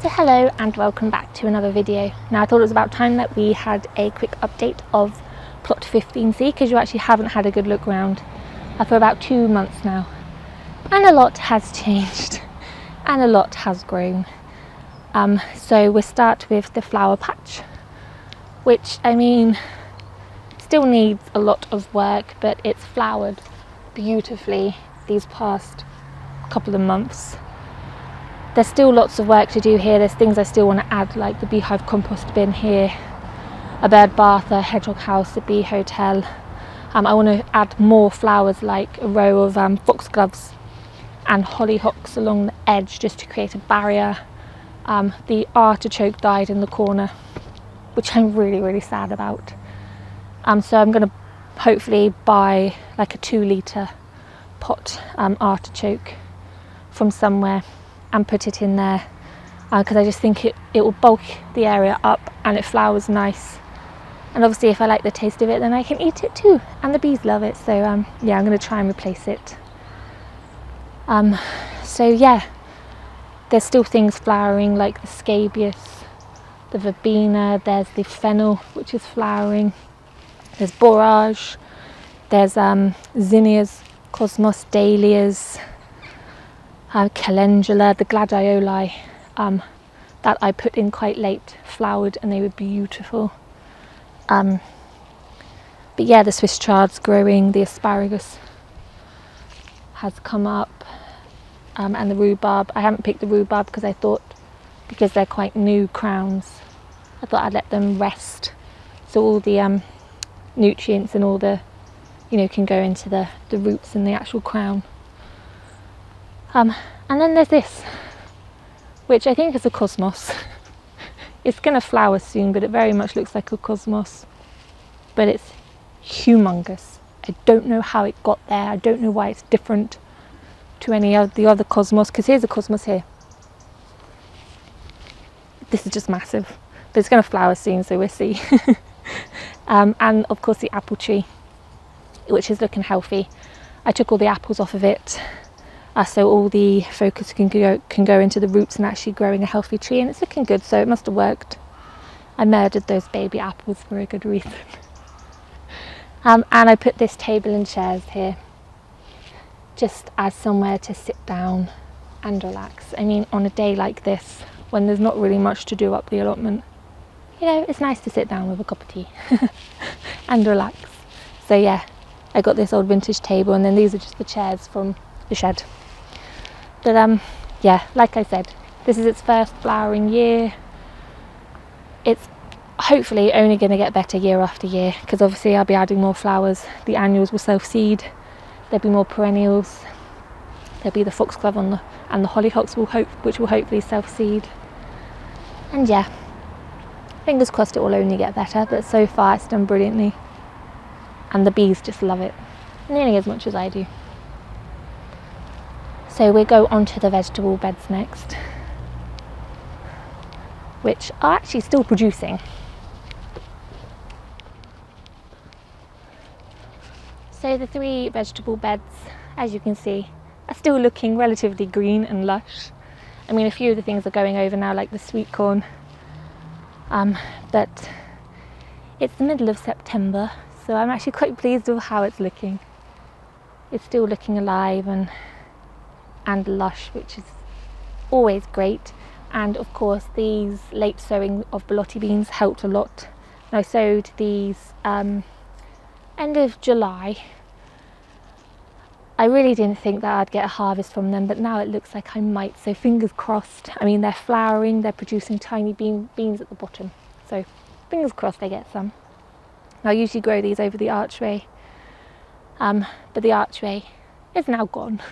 So hello and welcome back to another video. Now I thought it was about time that we had a quick update of plot 15C because you actually haven't had a good look around for about 2 months now. And a lot has changed and a lot has grown. So we'll start with the flower patch, which still needs a lot of work, but it's flowered beautifully these past couple of months. There's still lots of work to do here. There's things I still want to add, like the beehive compost bin here, a bird bath, a hedgehog house, a bee hotel. I want to add more flowers, like a row of foxgloves and hollyhocks along the edge just to create a barrier. The artichoke died in the corner, which I'm really sad about. So I'm going to hopefully buy like a 2-litre pot artichoke from somewhere and put it in there because I just think it will bulk the area up and it flowers nice, and obviously if I like the taste of it then I can eat it too, and the bees love it. So yeah, I'm going to try and replace it. So yeah, there's still things flowering like the scabious, the verbena, there's the fennel which is flowering, there's borage, there's zinnias, cosmos, dahlias, calendula, the gladioli that I put in quite late flowered and they were beautiful. But yeah, the Swiss chard's growing, the asparagus has come up, and the rhubarb. I haven't picked the rhubarb because I thought, because they're quite new crowns, I thought I'd let them rest so all the nutrients and all the, can go into the roots and the actual crown. And then there's this, which I think is a cosmos. It's going to flower soon, but it very much looks like a cosmos. But it's humongous. I don't know how it got there. I don't know why it's different to any of the other cosmos, because here's a cosmos here. This is just massive. But it's going to flower soon, so we'll see. And of course the apple tree, which is looking healthy. I took all the apples off of it. So all the focus can go into the roots and actually growing a healthy tree, and it's looking good, so it must have worked. I murdered those baby apples for a good reason. And I put this table and chairs here just as somewhere to sit down and relax. On a day like this when there's not really much to do up the allotment, it's nice to sit down with a cup of tea and relax. So yeah, I got this old vintage table, and then these are just the chairs from the shed. But yeah, like I said, this is its first flowering year. It's hopefully only going to get better year after year, because obviously I'll be adding more flowers. The annuals will self-seed, there'll be more perennials, there'll be the foxglove and the hollyhocks which will hopefully self-seed. And yeah, fingers crossed it will only get better, but so far it's done brilliantly, and the bees just love it nearly as much as I do. So we'll go on to the vegetable beds next, which are actually still producing. So the 3 vegetable beds, as you can see, are still looking relatively green and lush. A few of the things are going over now, like the sweet corn, but it's the middle of September, so I'm actually quite pleased with how it's looking. It's still looking alive and lush, which is always great. And of course these late sowing of borlotti beans helped a lot. And I sowed these end of July. I really didn't think that I'd get a harvest from them, but now it looks like I might, so fingers crossed. They're flowering, they're producing tiny beans at the bottom, so fingers crossed I get some. I usually grow these over the archway, but the archway is now gone.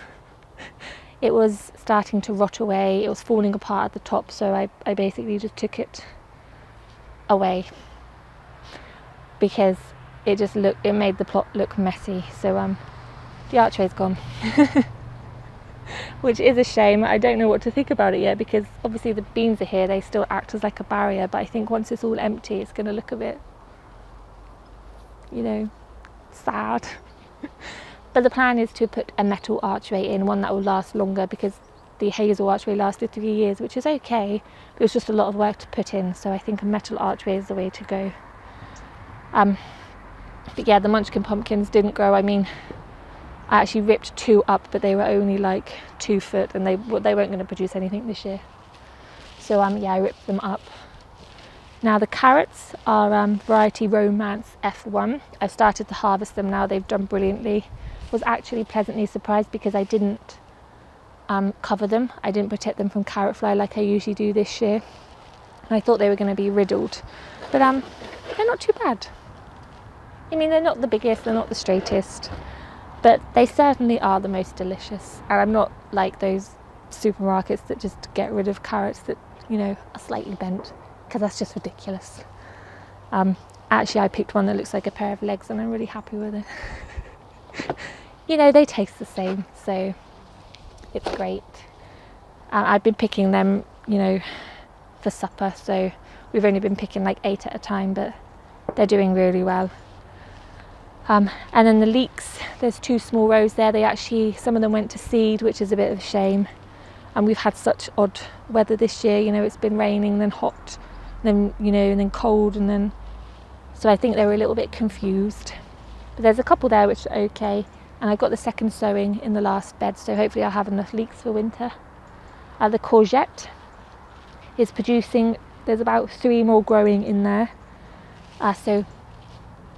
It was starting to rot away, it was falling apart at the top, so I basically just took it away because it made the plot look messy. So the archway's gone, which is a shame. I don't know what to think about it yet, because obviously the beans are here, they still act as like a barrier, but I think once it's all empty it's going to look a bit, sad. But the plan is to put a metal archway in, one that will last longer, because the hazel archway lasted 3 years, which is okay, but it was just a lot of work to put in, so I think a metal archway is the way to go. But yeah, the Munchkin pumpkins didn't grow. I mean, I actually ripped 2 up, but they were only like 2 foot, and they weren't going to produce anything this year. So yeah, I ripped them up. Now the carrots are variety Romance F1. I've started to harvest them now. They've done brilliantly. Was actually pleasantly surprised because I didn't cover them. I didn't protect them from carrot fly like I usually do this year. And I thought they were going to be riddled, but they're not too bad. I mean, they're not the biggest, they're not the straightest, but they certainly are the most delicious. And I'm not like those supermarkets that just get rid of carrots that, you know, are slightly bent, because that's just ridiculous. Actually, I picked one that looks like a pair of legs, and I'm really happy with it. You know, they taste the same, so it's great. I've been picking them, you know, for supper, so we've only been picking like 8 at a time, but they're doing really well. And then the leeks, there's 2 small rows there. They actually, some of them went to seed, which is a bit of a shame. And we've had such odd weather this year, you know, it's been raining, then hot, then, you know, and then cold, and then, so I think they were a little bit confused. But there's a couple there which are okay, and I got the second sowing in the last bed, so hopefully I'll have enough leeks for winter. The courgette is producing, there's about 3 more growing in there, so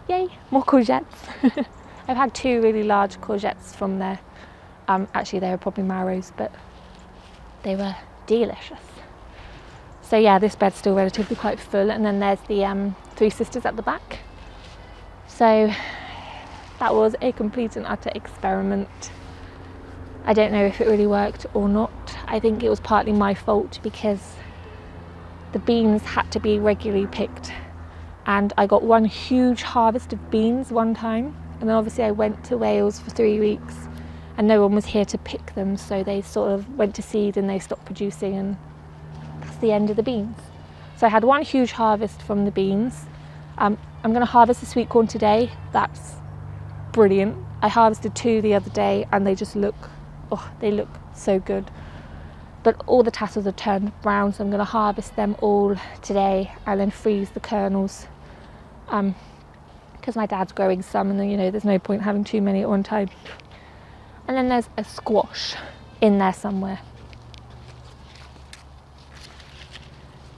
yay, more courgettes. I've had 2 really large courgettes from there. Actually they were probably marrows, but they were delicious. So yeah, this bed's still relatively quite full, and then there's the 3 sisters at the back. So that was a complete and utter experiment. I don't know if it really worked or not. I think it was partly my fault because the beans had to be regularly picked, and I got one huge harvest of beans one time, and then obviously I went to Wales for 3 weeks and no one was here to pick them, so they sort of went to seed and they stopped producing, and that's the end of the beans. So I had one huge harvest from the beans. I'm going to harvest the sweet corn today. That's brilliant. I harvested 2 the other day and they just look, oh, they look so good. But all the tassels are turned brown, so I'm going to harvest them all today and then freeze the kernels, because my dad's growing some, and then, you know, there's no point having too many at one time. And then there's a squash in there somewhere.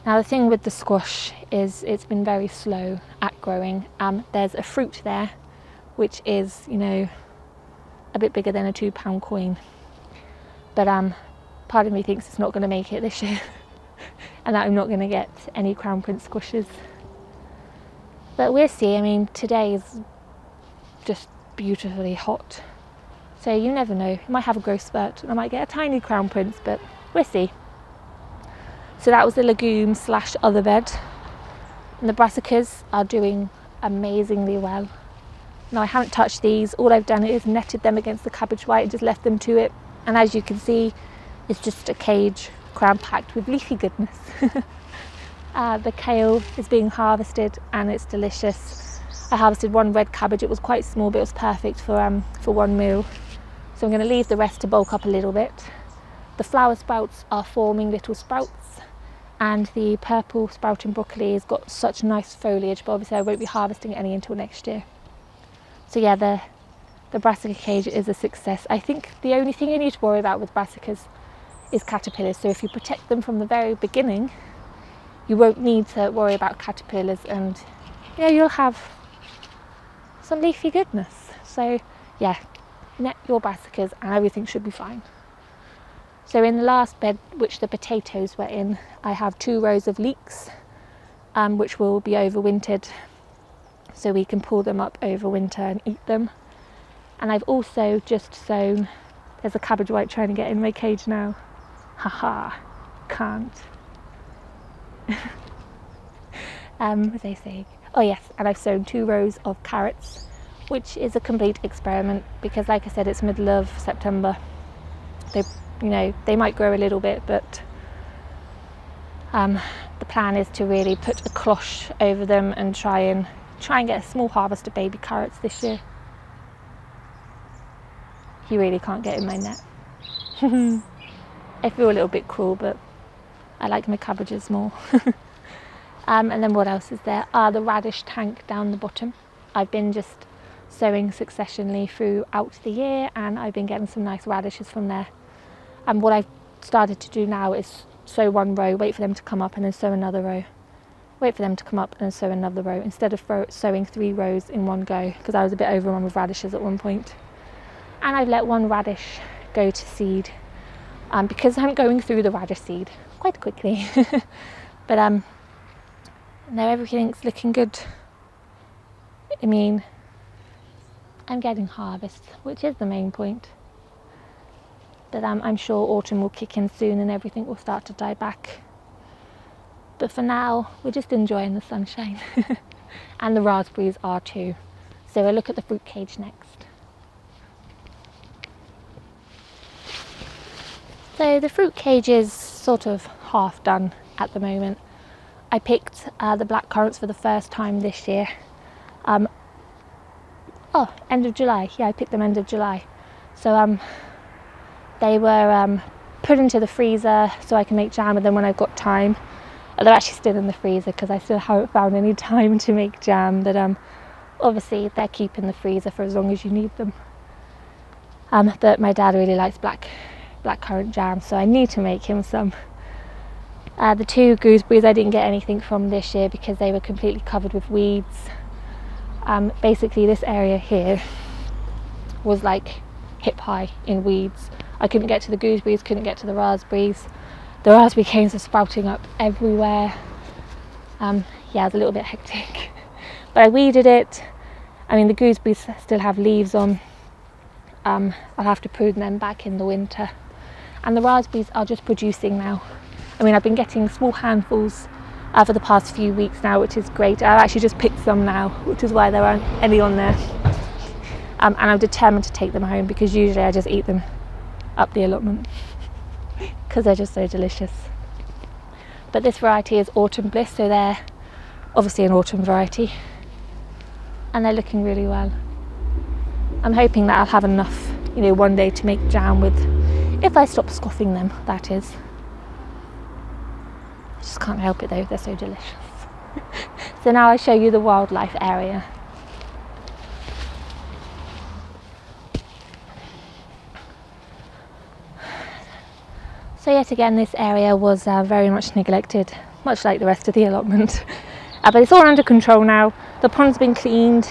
Now the thing with the squash is it's been very slow at growing. There's a fruit there which is, you know, a bit bigger than a £2 coin, but part of me thinks it's not going to make it this year and that I'm not going to get any Crown Prince squashes. But we'll see. I mean, today is just beautifully hot, so you never know. I might have a growth spurt and I might get a tiny Crown Prince, but we'll see. So that was the legume / other bed, and the brassicas are doing amazingly well. Now I haven't touched these. All I've done is netted them against the cabbage white and just left them to it, and as you can see, it's just a cage cram packed with leafy goodness. The kale is being harvested and it's delicious. I harvested 1 red cabbage. It was quite small, but it was perfect for one meal. So I'm going to leave the rest to bulk up a little bit. The flower sprouts are forming little sprouts, and the purple sprouting broccoli has got such nice foliage, but obviously I won't be harvesting any until next year. So yeah, the brassica cage is a success. I think the only thing you need to worry about with brassicas is caterpillars. So if you protect them from the very beginning, you won't need to worry about caterpillars, and yeah, you'll have some leafy goodness. So yeah, net your brassicas and everything should be fine. So in the last bed, which the potatoes were in, I have 2 rows of leeks, which will be overwintered, so we can pull them up over winter and eat them. And I've also just sown, there's a cabbage white trying to get in my cage now. Haha, can't. What was I saying? Oh yes, and I've sown 2 rows of carrots, which is a complete experiment because, like I said, it's middle of September. They, you know, they might grow a little bit, but the plan is to really put a cloche over them and try and get a small harvest of baby carrots this year. You really can't get in my net. I feel a little bit cruel, but I like my cabbages more. And then what else is there? The radish tank down the bottom. I've been just sowing successionally throughout the year, and I've been getting some nice radishes from there. And what I've started to do now is sow one row, wait for them to come up, and then sow another row. Wait for them to come up and then sow another row, instead of sowing 3 rows in one go, because I was a bit overrun with radishes at one point. And I've let one radish go to seed, because I'm going through the radish seed quite quickly. But now everything's looking good. I mean, I'm getting harvest, which is the main point. But I'm sure autumn will kick in soon and everything will start to die back. But for now, we're just enjoying the sunshine. And the raspberries are too. So we'll look at the fruit cage next. So the fruit cage is sort of half done at the moment. I picked the black currants for the first time this year. End of July. Yeah, I picked them end of July. So they were put into the freezer so I can make jam with them when I've got time. They're actually still in the freezer because I still haven't found any time to make jam, but obviously they're keeping the freezer for as long as you need them. But my dad really likes blackcurrant jam, so I need to make him some. The 2 gooseberries I didn't get anything from this year because they were completely covered with weeds. Basically this area here was like hip high in weeds. I couldn't get to the gooseberries, couldn't get to the raspberries. The raspberry canes are sprouting up everywhere. Yeah, it was a little bit hectic. But I weeded it. I mean, the gooseberries still have leaves on. I'll have to prune them back in the winter. And the raspberries are just producing now. I mean, I've been getting small handfuls for the past few weeks now, which is great. I've actually just picked some now, which is why there aren't any on there. And I'm determined to take them home because usually I just eat them up the allotment because they're just so delicious. But this variety is Autumn Bliss, so they're obviously an autumn variety. And they're looking really well. I'm hoping that I'll have enough, one day to make jam with, if I stop scoffing them, that is. I just can't help it though, they're so delicious. So now I'll show you the wildlife area. So yet again, this area was very much neglected, much like the rest of the allotment. But it's all under control now. The pond's been cleaned.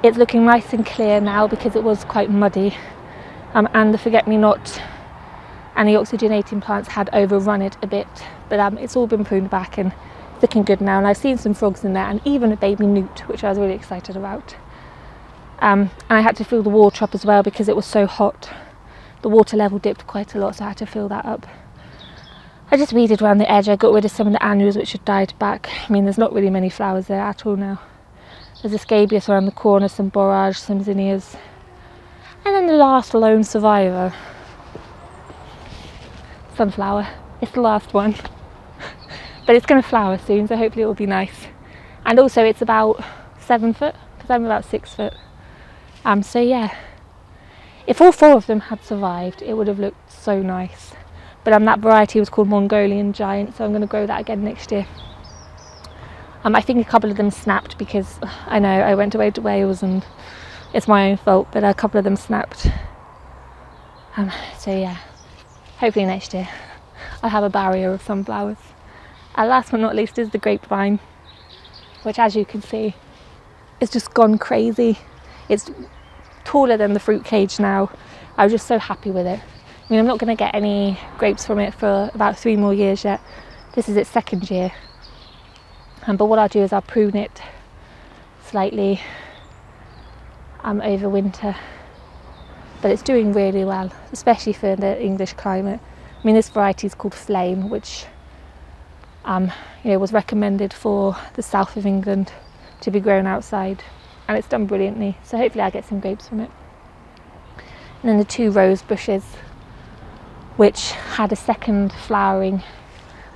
It's looking nice and clear now because it was quite muddy. And the forget-me-not and the oxygenating plants had overrun it a bit. But it's all been pruned back and it's looking good now. And I've seen some frogs in there and even a baby newt, which I was really excited about. And I had to fill the water up as well because it was so hot. The water level dipped quite a lot, so I had to fill that up. I just weeded around the edge. I got rid of some of the annuals which had died back. I mean, there's not really many flowers there at all now. There's a scabious around the corner, some borage, some zinnias. And then the last lone survivor. Sunflower. It's the last one. But it's going to flower soon, so hopefully it will be nice. And also it's about 7 foot, because I'm about 6 foot. So yeah. If all 4 of them had survived, it would have looked so nice. But that variety was called Mongolian Giant, so I'm going to grow that again next year. I think a couple of them snapped because I know I went away to Wales and it's my own fault, but a couple of them snapped. So yeah, hopefully next year I'll have a barrier of sunflowers. Last but not least is the grapevine, which as you can see, is just gone crazy. It's taller than the fruit cage now. I was just so happy with it. I mean, I'm not going to get any grapes from it for about 3 more years yet. This is its 2nd year. But what I'll do is I'll prune it slightly over winter. But it's doing really well, especially for the English climate. I mean, this variety is called Flame, which was recommended for the south of England to be grown outside. And it's done brilliantly, so hopefully I'll get some grapes from it. And then the 2 rose bushes, which had a second flowering.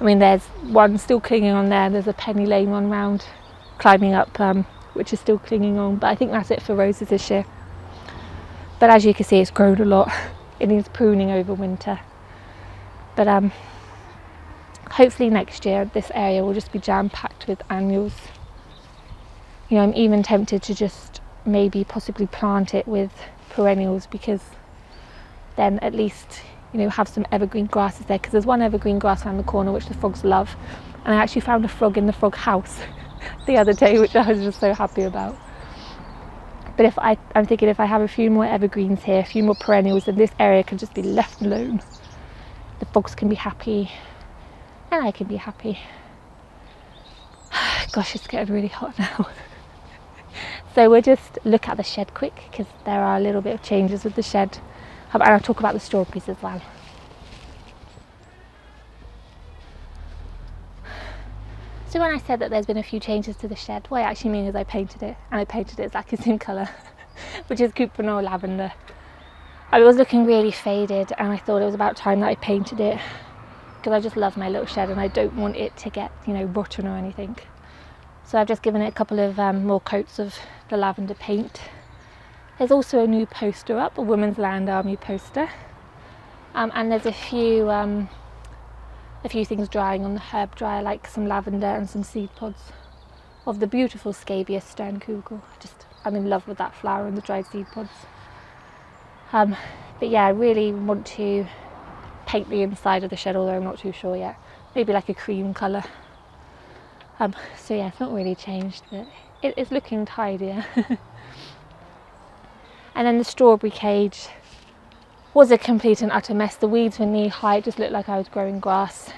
I mean, there's one still clinging on there. There's a penny lane one round climbing up, which is still clinging on. But I think that's it for roses this year. But as you can see, it's grown a lot. It needs pruning over winter. But hopefully next year this area will just be jam-packed with annuals. You know, I'm even tempted to just maybe possibly plant it with perennials, because then at least, you know, have some evergreen grasses there, because there's one evergreen grass around the corner which the frogs love, and I actually found a frog in the frog house the other day, which I was just so happy about. But I'm thinking if I have a few more evergreens here, a few more perennials, then this area can just be left alone. The frogs can be happy and I can be happy. Gosh, it's getting really hot now. So we'll just look at the shed quick, because there are a little bit of changes with the shed, and I'll talk about the strawberries as well. So when I said that there's been a few changes to the shed, what I actually mean is I painted it, and I painted it exactly the same colour, which is Cuprinol lavender. I was looking really faded, and I thought it was about time that I painted it, because I just love my little shed and I don't want it to get, you know, rotten or anything. So I've just given it a couple of more coats of the lavender paint. There's also a new poster up, a Women's Land Army poster, and there's a few things drying on the herb dryer, like some lavender and some seed pods of the beautiful Scabious Sternkugel. I'm in love with that flower and the dried seed pods. But yeah, I really want to paint the inside of the shed, although I'm not too sure yet. Maybe like a cream colour. So yeah, it's not really changed, but it's looking tidier. And then the strawberry cage was a complete and utter mess. The weeds were knee high, it just looked like I was growing grass.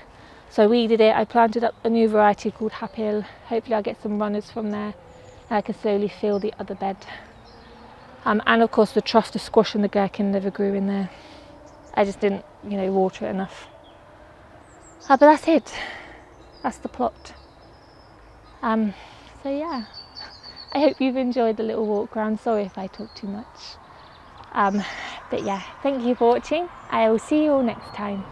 So I weeded it, I planted up a new variety called Happy Hill. Hopefully I'll get some runners from there, and I can slowly fill the other bed. And of course the truff, the squash and the gherkin never grew in there. I just didn't, you know, water it enough. But that's it. That's the plot. So yeah, I hope you've enjoyed the little walk around. Sorry if I talk too much. But yeah, thank you for watching. I will see you all next time.